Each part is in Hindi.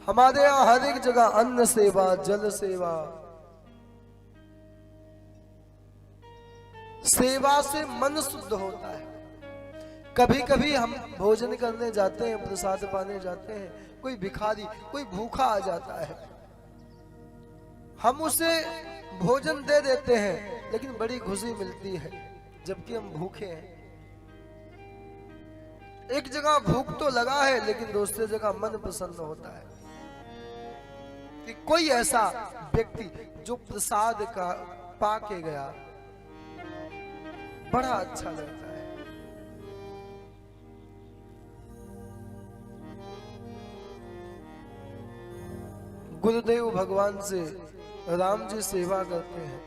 हमारे यहाँ हर एक जगह अन्न सेवा, जल सेवा, सेवा से मन शुद्ध होता है। कभी कभी हम भोजन करने जाते हैं, प्रसाद पाने जाते हैं, कोई भिखारी, कोई भूखा आ जाता है, हम उसे भोजन दे देते हैं, लेकिन बड़ी खुशी मिलती है, जबकि हम भूखे हैं। एक जगह भूख तो लगा है, लेकिन दूसरी जगह मन प्रसन्न होता है कि कोई ऐसा व्यक्ति जो प्रसाद का पाके गया, बड़ा अच्छा लगता है। गुरुदेव भगवान से राम जी सेवा करते हैं।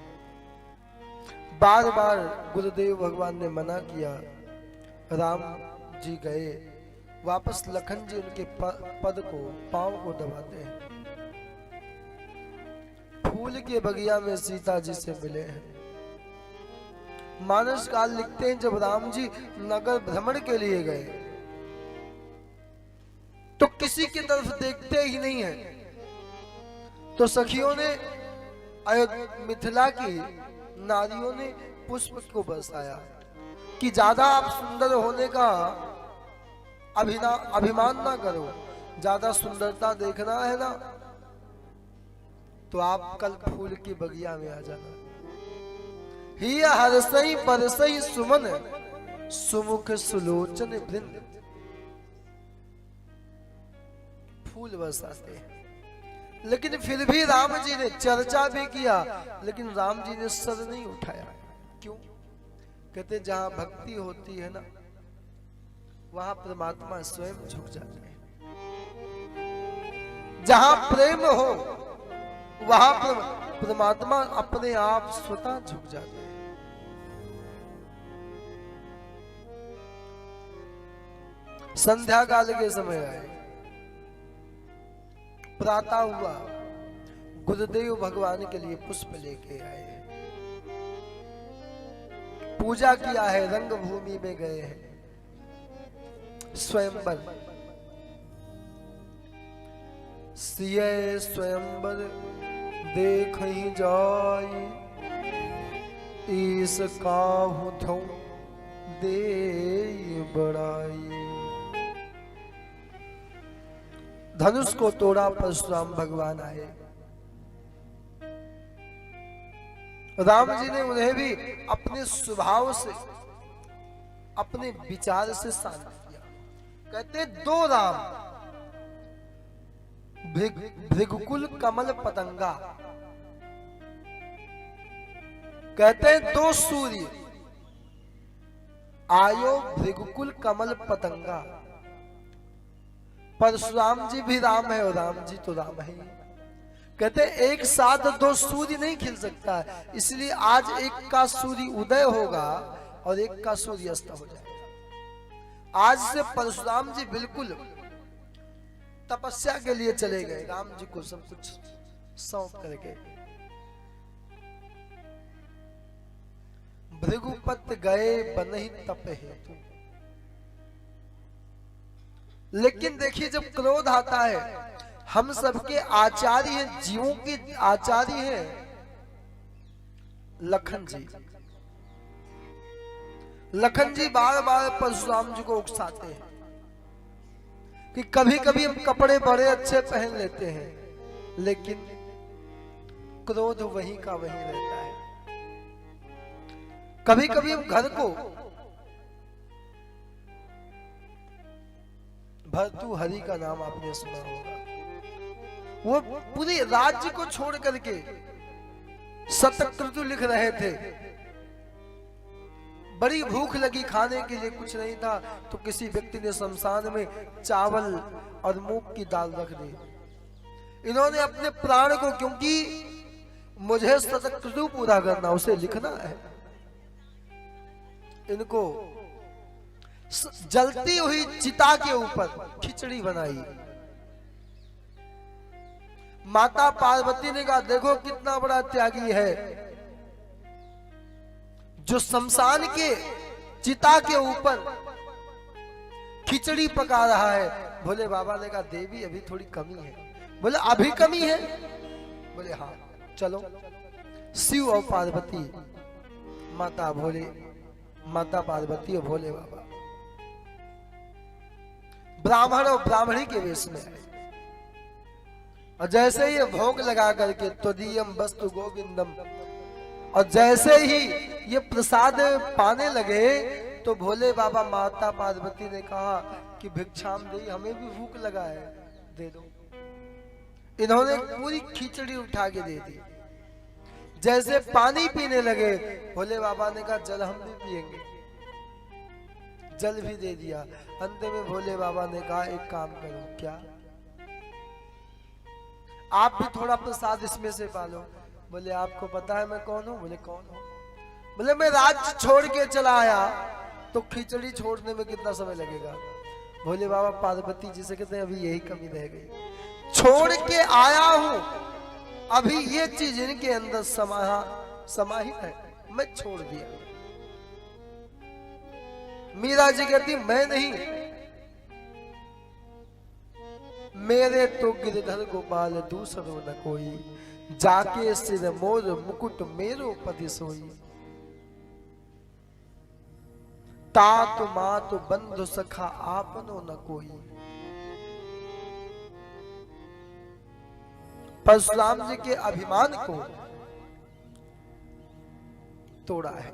बार बार गुरुदेव भगवान ने मना किया, राम जी गए, वापस लखन जी उनके पद को, पांव को दबाते हैं। फूल के बगिया में सीता जी से मिले हैं। मानस काल लिखते हैं, जब राम जी नगर भ्रमण के लिए गए तो किसी की तरफ देखते ही नहीं है, तो सखियों ने, मिथिला की नारियों ने पुष्प को बरसाया कि ज्यादा आप सुंदर होने का अभिमान ना करो, ज्यादा सुंदरता देखना है ना तो आप कल फूल की बगिया में आ जाना। ही हरसई परसई सुमन, सुमुख सुलोचन वृंद। फूल बरसाते हैं, लेकिन फिर भी राम जी ने चर्चा भी किया, लेकिन राम जी ने सर नहीं उठाया। क्यों? कहते जहां भक्ति होती है ना, वहां परमात्मा स्वयं झुक जाते हैं। जहां प्रेम हो वहां परमात्मा अपने आप स्वतः झुक जाते हैं। संध्या काल के समय आए, प्रातः हुआ, गुरुदेव भगवान के लिए पुष्प लेके आए, पूजा किया है, रंग भूमि में गए हैं, स्वयंवर, सिय स्वयंवर देख ही जाए, ईस काहू धो दे बड़ाई। धनुष को तोड़ा परशुराम भगवान आए। राम जी ने उन्हें भी अपने स्वभाव से, अपने विचार से शांत किया। कहते दो राम, भृगुकुल कमल पतंगा। कहते दो सूर्य, आयो भृगुकुल कमल पतंगा। परशुराम जी भी राम है और राम जी तो राम है। कहते एक साथ दो सूर्य नहीं खिल सकता, इसलिए आज एक का सूर्य उदय होगा और एक का सूर्य अस्त हो जाएगा। आज से परशुराम जी बिल्कुल तपस्या के लिए चले गए, राम जी को सब कुछ सौंप करके। भृगुपत गए बनहि तप हेतु। लेकिन देखिए जब क्रोध आता है, हम सबके आचार्य हैं, जीवों के आचार्य हैं लखन जी। लखन जी बार बार परशुराम जी को उकसाते हैं कि कभी कभी हम कपड़े बड़े अच्छे पहन लेते हैं, लेकिन क्रोध वही का वही रहता है। कभी कभी हम घर को, भर्तृहरि का नाम आपने सुना होगा, वो पूरे राज्य को छोड़ करके शतक्रतु लिख रहे थे। बड़ी भूख लगी, खाने के लिए कुछ नहीं था, तो किसी व्यक्ति ने शमशान में चावल और मूंग की दाल रख दी। इन्होंने अपने प्राण को, क्योंकि मुझे शतक्रतु पूरा करना, उसे लिखना है, इनको जलती हुई चिता के ऊपर खिचड़ी बनाई। माता पार्वती ने कहा देखो कितना बड़ा त्यागी है, जो शमशान के चिता के ऊपर खिचड़ी पका रहा है। भोले बाबा ने कहा देवी अभी थोड़ी कमी है, बोले अभी कमी है? बोले हाँ चलो। शिव और पार्वती, माता भोले, माता पार्वती और भोले बाबा ब्राह्मण और ब्राह्मणी के वेश में आए। और जैसे ही भोग लगा करके त्वदीयम वस्तु गोविंदम, और जैसे ही ये प्रसाद पाने लगे तो भोले बाबा माता पार्वती ने कहा कि भिक्षाम दे, हमें भी भूख लगा है, दे दो। इन्होंने पूरी खिचड़ी उठा के दे दी। जैसे पानी पीने लगे भोले बाबा ने कहा जल हम भी पिएंगे, जल भी दे दिया। अंत में भोले बाबा ने कहा एक काम करो, क्या आप भी थोड़ा प्रसाद इसमें से पालो। बोले आपको पता है मैं कौन हूं? बोले कौन हूं? बोले मैं राज्य छोड़ के चला आया, तो खिचड़ी छोड़ने में कितना समय लगेगा? भोले बाबा पार्वती जी से कहते हैं अभी यही कमी रह गई, छोड़ के आया हूं, अभी ये चीज इनके अंदर समाहित है, मैं छोड़ दिया। मीरा जी कहती मैं नहीं, मेरे तो गिरधर गोपाल दूसरो न कोई, जाके सिर मोर मुकुट मेरो पति सोई। तात मात बंधु सखा आपनो न कोई। परशुराम जी के अभिमान को तोड़ा है।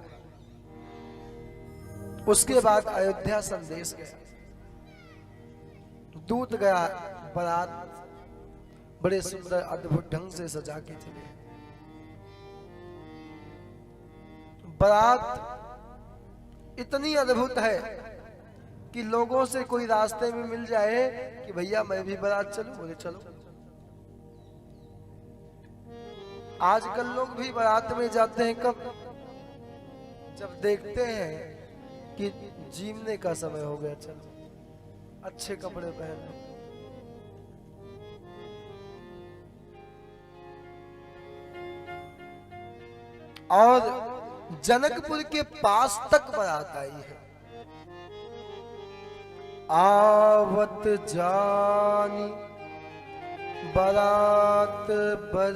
उसके बाद अयोध्या संदेश गया, दूत गया, बारात बड़े सुंदर अद्भुत ढंग से सजा के चले। बारात इतनी अद्भुत है कि लोगों से कोई रास्ते में मिल जाए कि भैया मैं भी बारात चलूं, बोले चलो। आजकल लोग भी बारात में जाते हैं कब? जब देखते हैं कि जीमने का समय हो गया, चलो अच्छे कपड़े पहन लो। और जनकपुर के पास तक बारात आई है। आवत जानी बारात बर,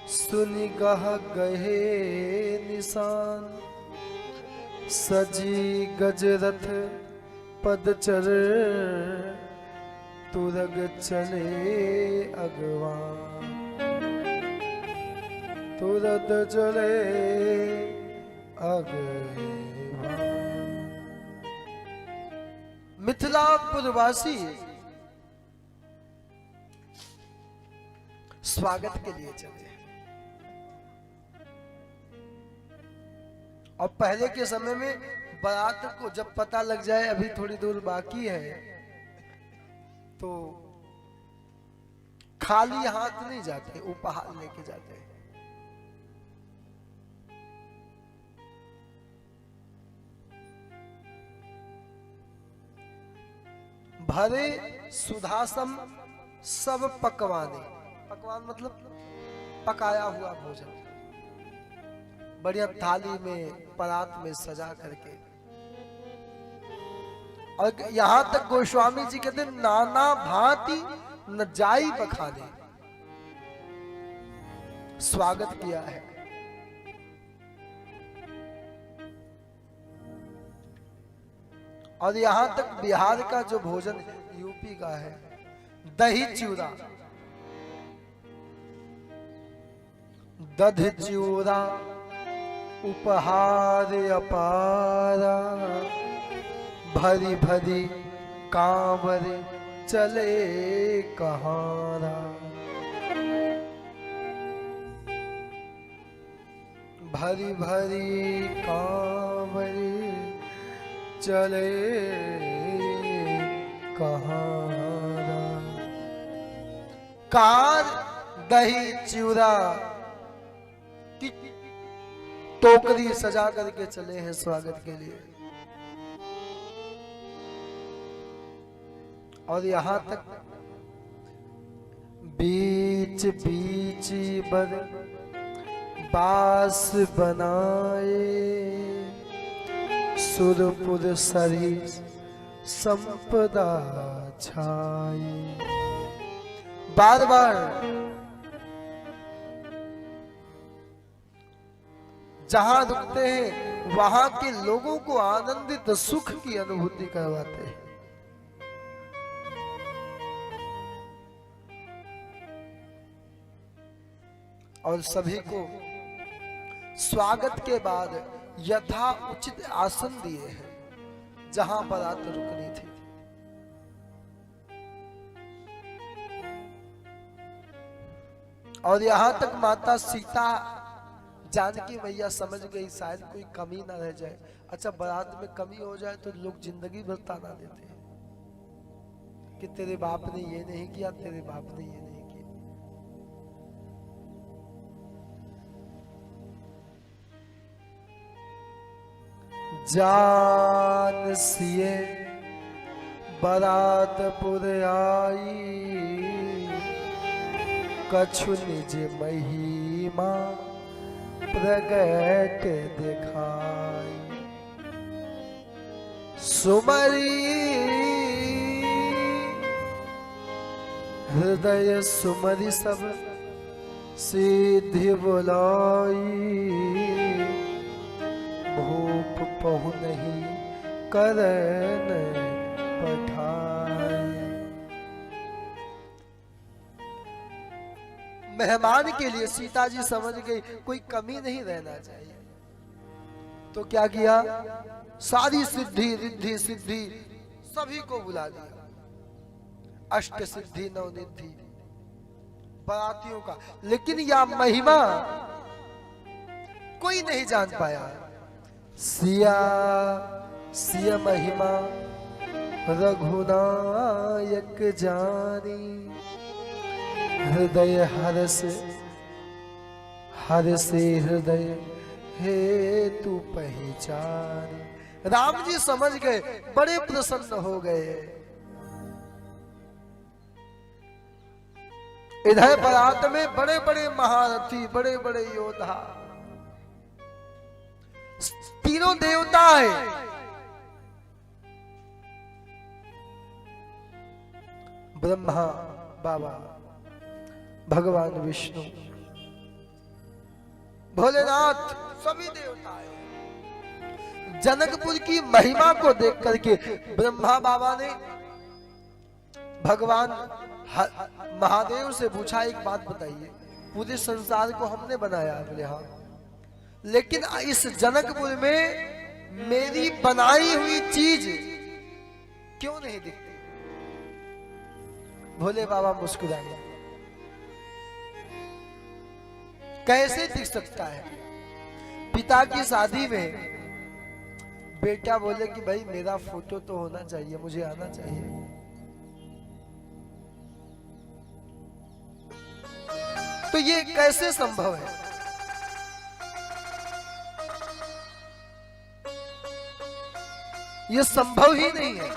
सुनि गह गहे निशान, सजी गजरथ पदचर, तुरग चले अगवान, तुरग चले अगवान। मिथिलापुरवासी स्वागत के लिए चले। और पहले के समय में बारात को जब पता लग जाए अभी थोड़ी दूर बाकी है, तो खाली हाथ नहीं जाते, उपहार लेके जाते हैं। भरे सुधासम सब पकवाने, पकवान मतलब पकाया हुआ भोजन, बढ़िया थाली में परात में सजा करके। और यहां तक गोस्वामी जी कहते नाना भांति न जाई बखाने, स्वागत किया है। और यहां तक बिहार का जो भोजन यूपी का है, दही चिवड़ा, दध चिवड़ा उपहार अपारा, भरी भरी कांवर चले कहारा, भरी भरी कांवर चले कहारा। कार दही चिवड़ा की टोकरी सजा करके चले हैं स्वागत के लिए। और यहां तक बीच बीच बर बास बनाए, सुरपुर सरी संपदा छाई, बार बार जहां रुकते हैं वहां के लोगों को आनंदित सुख की अनुभूति करवाते हैं। और सभी को स्वागत के बाद यथा उचित आसन दिए हैं जहां बारात रुकनी थी। और यहां तक माता सीता जानकी मैया समझ गई शायद कोई कमी ना रह जाए। अच्छा, बारात में कमी हो जाए तो लोग जिंदगी भर ताना देते हैं कि तेरे बाप ने ये नहीं किया, तेरे बाप ने ये नहीं किया। जान सिए बारातपुर आई, कछु निज महिमा प्रगट दिखाई। सुमरी हृदय सुमरी सब सिद्धि बुलाई, भूप पहु नहीं करन पठाई। मेहमान के लिए सीता जी समझ गई कोई कमी नहीं रहना चाहिए, तो क्या किया, सारी सिद्धि रिद्धि सिद्धि सभी को बुला लिया। अष्ट सिद्धि नवनिधि बारातियों का, लेकिन यह महिमा कोई नहीं जान पाया। सिया सिया महिमा रघुनायक जानी, हृदय हरस हरसे हृदय हे तू पहचान। राम जी समझ गए, बड़े प्रसन्न हो गए। इधर बारात में बड़े बड़े महारथी, बड़े बड़े योद्धा, तीनों देवता है। ब्रह्मा बाबा, भगवान विष्णु, भोलेनाथ, सभी देवता हैं। जनकपुर की महिमा को देख करके ब्रह्मा बाबा ने भगवान महादेव से पूछा, एक बात बताइए, पूरे संसार को हमने बनाया बोले हाँ, लेकिन इस जनकपुर में मेरी बनाई हुई चीज क्यों नहीं दिखती? भोले बाबा मुस्कुराए, कैसे दिख सकता है? पिता की शादी में बेटा बोले कि भाई मेरा फोटो तो होना चाहिए, मुझे आना चाहिए। तो ये कैसे संभव है? ये संभव ही नहीं है।